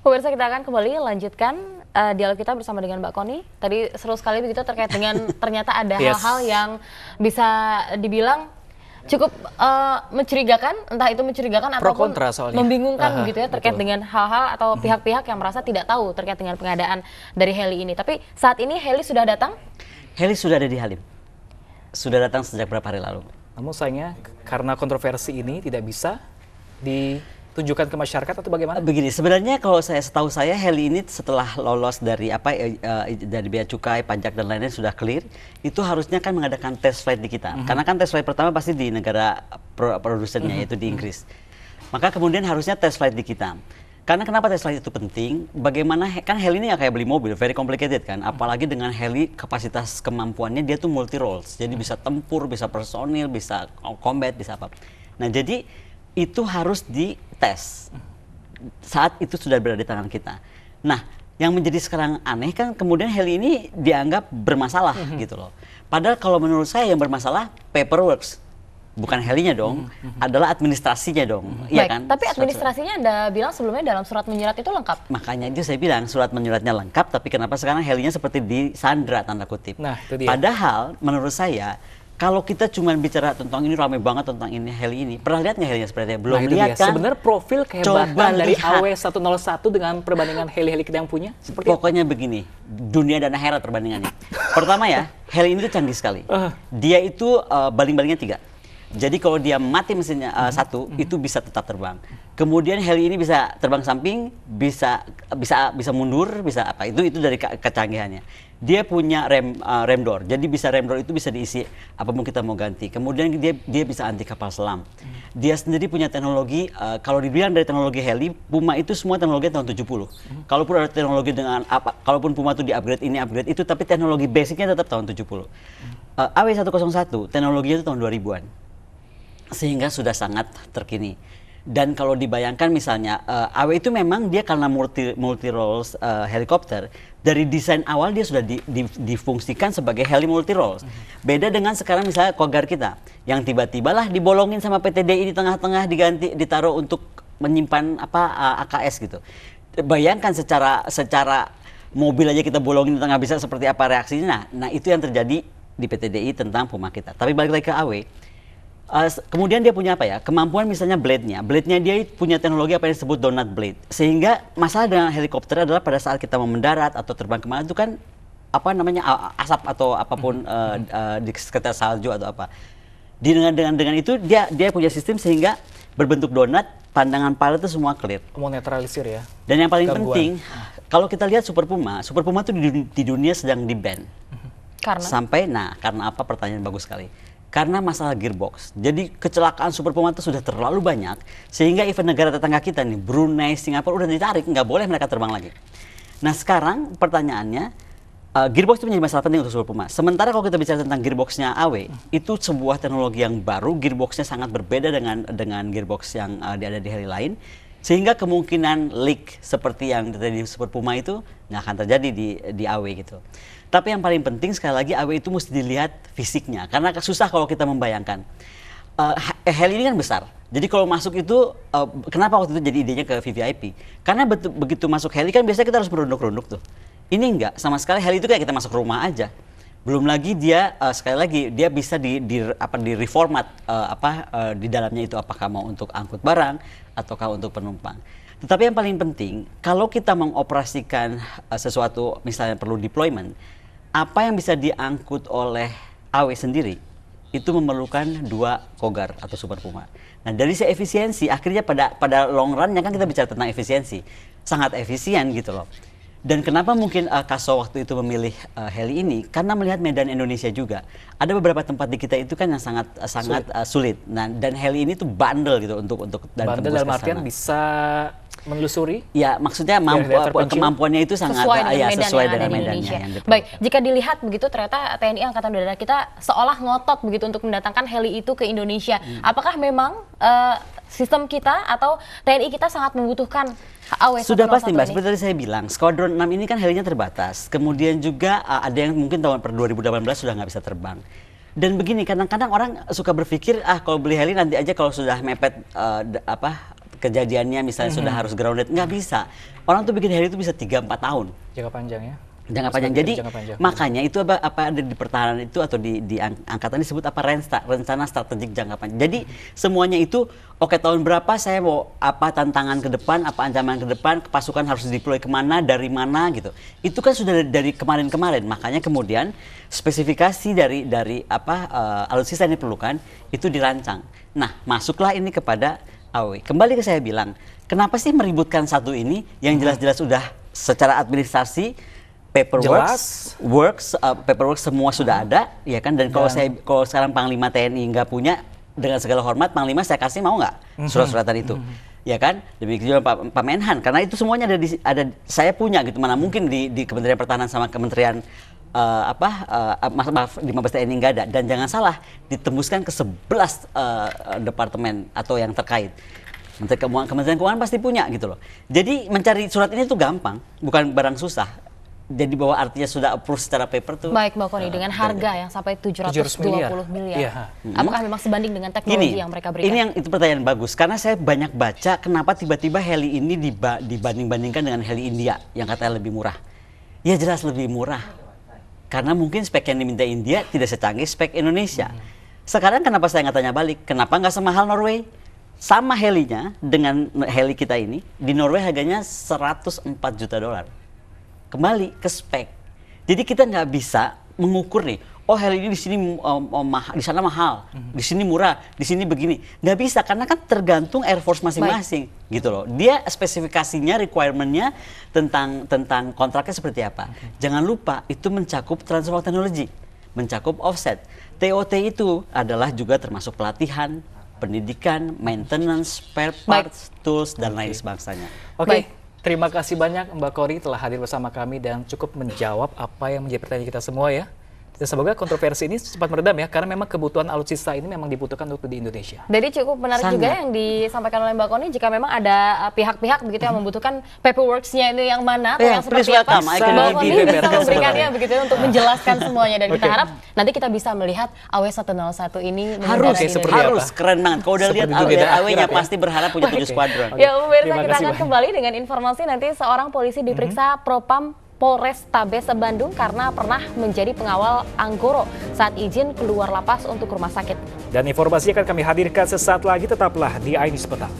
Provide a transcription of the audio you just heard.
Pemirsa, kita akan kembali lanjutkan dialog kita bersama dengan Mbak Koni. Tadi seru sekali begitu terkait dengan ternyata ada hal-hal yang bisa dibilang cukup mencurigakan, entah itu mencurigakan ataupun membingungkan begitu ya terkait dengan hal-hal atau pihak-pihak yang merasa tidak tahu terkait dengan pengadaan dari heli ini. Tapi saat ini heli sudah datang? Heli sudah ada di Halim. Sudah datang sejak berapa hari lalu. Namun sayangnya karena kontroversi ini tidak bisa ditunjukkan ke masyarakat atau bagaimana? Begini, sebenarnya kalau setahu saya heli ini setelah lolos dari dari bea cukai, pajak dan lain-lain sudah clear, itu harusnya kan mengadakan test flight di kita. Karena kan test flight pertama pasti di negara produsennya yaitu di Inggris. Maka kemudian harusnya test flight di kita. Karena kenapa test flight itu penting? Bagaimana kan heli ini nggak kayak beli mobil, very complicated kan. Apalagi dengan heli kapasitas kemampuannya dia tuh multi roles. Jadi bisa tempur, bisa personil, bisa combat, bisa apa. Nah, jadi itu harus dites saat itu sudah berada di tangan kita. Nah, yang menjadi sekarang aneh kan kemudian heli ini dianggap bermasalah gitu loh. Padahal kalau menurut saya yang bermasalah paperworks, bukan helinya dong, adalah administrasinya dong. Iya kan? Tapi administrasinya Anda bilang sebelumnya dalam surat menyurat itu lengkap. Makanya itu saya bilang surat menyuratnya lengkap, tapi kenapa sekarang helinya seperti disandra tanda kutip. Nah, itu dia. Padahal menurut saya kalau kita cuma bicara tentang ini ramai banget tentang ini heli ini, pernah lihat nggak helinya seperti itu? Belum lihat kan? Sebenarnya profil kehebatan dari AW101 dengan perbandingan heli-heli kita yang punya seperti pokoknya begini, dunia dan akhirat perbandingannya. Pertama ya, heli ini tuh canggih sekali. Dia itu baling-balingnya 3. Jadi kalau dia mati mesinnya satu, itu bisa tetap terbang. Kemudian heli ini bisa terbang samping, bisa mundur, bisa apa? Itu dari kecanggihannya. Dia punya rem door. Jadi bisa rem door itu bisa diisi apapun kita mau ganti. Kemudian dia bisa anti kapal selam. Dia sendiri punya teknologi kalau dibilang dari teknologi heli, Puma itu semua teknologi tahun 70. Kalaupun ada teknologi dengan apa, kalaupun Puma itu di-upgrade ini upgrade itu, tapi teknologi basicnya tetap tahun 70. AW101 teknologinya itu tahun 2000-an. Sehingga sudah sangat terkini. Dan kalau dibayangkan misalnya AW itu memang dia karena multi roles helikopter, dari desain awal dia sudah difungsikan sebagai heli multi roles. Beda dengan sekarang misalnya Kogar kita yang tiba-tiba lah dibolongin sama PTDI di tengah-tengah ditaruh untuk menyimpan AKS gitu. Bayangkan secara mobil aja kita bolongin di tengah bisa seperti apa reaksinya. Nah, itu yang terjadi di PTDI tentang Puma kita. Tapi balik lagi ke AW. Kemudian dia punya apa ya, kemampuan misalnya blade-nya dia punya teknologi apa yang disebut donut blade, sehingga masalah dengan helikopter adalah pada saat kita mau mendarat atau terbang kemana itu kan apa namanya asap atau apapun di sekitar salju atau apa. Dengan itu dia punya sistem sehingga berbentuk donat, pandangan pilot itu semua clear. Mau netralisir ya. Dan yang paling penting, kalau kita lihat Super Puma itu di dunia sedang di-ban. Karena apa, pertanyaan bagus sekali. Karena masalah gearbox. Jadi kecelakaan Super Puma itu sudah terlalu banyak, sehingga event negara tetangga kita nih, Brunei, Singapura udah ditarik, nggak boleh mereka terbang lagi. Nah sekarang pertanyaannya, gearbox itu menjadi masalah penting untuk Super Puma. Sementara kalau kita bicara tentang gearboxnya AW, itu sebuah teknologi yang baru, gearboxnya sangat berbeda dengan gearbox yang ada di heli lain, sehingga kemungkinan leak seperti yang terjadi di Super Puma itu nggak akan terjadi di AW gitu. Tapi yang paling penting sekali lagi AW itu mesti dilihat fisiknya, karena susah kalau kita membayangkan. Heli ini kan besar, jadi kalau masuk itu, kenapa waktu itu jadi idenya ke VVIP? Karena begitu masuk heli kan biasanya kita harus merunduk-runduk tuh. Ini enggak, sama sekali heli itu kayak kita masuk rumah aja. Belum lagi dia, sekali lagi, dia bisa reformat di dalamnya itu, apakah mau untuk angkut barang, ataukah untuk penumpang. Tetapi yang paling penting, kalau kita mengoperasikan sesuatu, misalnya perlu deployment, apa yang bisa diangkut oleh AW sendiri itu memerlukan 2 Kogar atau Super Puma. Nah dari sisi efisiensi, akhirnya pada long run-nya kan kita bicara tentang efisiensi, sangat efisien gitu loh. Dan kenapa mungkin Kaso waktu itu memilih heli ini? Karena melihat medan Indonesia juga. Ada beberapa tempat di kita itu kan yang sangat sulit. Nah, dan heli ini tuh bandel gitu untuk bandel dalam artian bisa menelusuri? Ya, maksudnya kemampuannya itu sangat sesuai dengan medannya. Baik, jika dilihat begitu ternyata TNI Angkatan Udara kita seolah ngotot begitu untuk mendatangkan heli itu ke Indonesia. Apakah memang sistem kita atau TNI kita sangat membutuhkan AW101? Sudah pasti Mbak, seperti tadi saya bilang, Squadron 6 ini kan helinya terbatas. Kemudian juga ada yang mungkin tahun 2018 sudah nggak bisa terbang. Dan begini, kadang-kadang orang suka berpikir, kalau beli heli nanti aja kalau sudah mepet kejadiannya misalnya sudah harus grounded, nggak bisa. Orang tuh bikin heli itu bisa 3-4 tahun. Jangka panjang ya. Jangka panjang. Jadi makanya itu apa ada di pertahanan itu atau di angkatan disebut apa rencana strategik jangka panjang. Jadi semuanya itu oke, tahun berapa saya mau apa tantangan ke depan, apa ancaman ke depan, pasukan harus deploy kemana, dari mana gitu. Itu kan sudah dari kemarin-kemarin. Makanya kemudian spesifikasi dari apa alutsista yang diperlukan itu dirancang. Nah, masuklah ini kepada AW. Kembali ke saya bilang, kenapa sih meributkan satu ini yang jelas-jelas sudah secara administrasi paperwork semua sudah ada, ya kan? Dan kalau sekarang Panglima TNI nggak punya, dengan segala hormat Panglima saya kasih, mau nggak surat-suratan itu, ya kan? Demikian juga Pak Menhan, karena itu semuanya ada saya punya gitu. Mana mungkin di Kementerian Pertahanan sama Kementerian maaf di Mabes TNI nggak ada. Dan jangan salah, ditembuskan ke 11 departemen atau yang terkait. Kementerian Keuangan pasti punya gitu loh. Jadi mencari surat ini tuh gampang, bukan barang susah. Jadi bahwa artinya sudah approve secara paper tuh. Baik Mbak Koni, dengan harga yang sampai 720 miliar. Iya. Apakah memang sebanding dengan teknologi yang mereka berikan? Ini yang itu pertanyaan bagus, karena saya banyak baca kenapa tiba-tiba heli ini dibanding-bandingkan dengan heli India yang katanya lebih murah. Ya jelas lebih murah. Karena mungkin spek yang diminta India tidak secanggih spek Indonesia. Sekarang kenapa saya nggak tanya balik? Kenapa nggak semahal Norway? Sama helinya dengan heli kita ini, di Norway harganya 104 juta dolar. Kembali ke spek. Jadi kita nggak bisa mengukur nih, oh heli ini di sini di sana mahal, di sini murah, di sini begini. Nggak bisa, karena kan tergantung Air Force masing-masing, gitu loh. Dia spesifikasinya, requirement-nya tentang kontraknya seperti apa. Jangan lupa itu mencakup transfer of technology, mencakup offset. TOT itu adalah juga termasuk pelatihan, pendidikan, maintenance, spare parts, tools, dan lain sebangsanya. Oke. Terima kasih banyak Mbak Kori telah hadir bersama kami dan cukup menjawab apa yang menjadi pertanyaan kita semua ya. Dan semoga kontroversi ini cepat meredam ya, karena memang kebutuhan alutsista ini memang dibutuhkan untuk di Indonesia. Jadi cukup menarik juga yang disampaikan oleh Mbak Koni, jika memang ada pihak-pihak begitu yang membutuhkan paperworks-nya ini yang mana atau yang seperti apa, Mbak Koni bisa memberikannya begitu untuk menjelaskan semuanya. Dan kita harap nanti kita bisa melihat AW101 ini harus keren banget. Kalau udah lihat AW-nya pasti berharap punya 7 skuadron. Ya, pemirsa, kita akan kembali dengan informasi nanti seorang polisi diperiksa Propam Polrestabes Bandung karena pernah menjadi pengawal Anggoro saat izin keluar lapas untuk rumah sakit. Dan informasi akan kami hadirkan sesaat lagi, tetaplah di iNews Petang.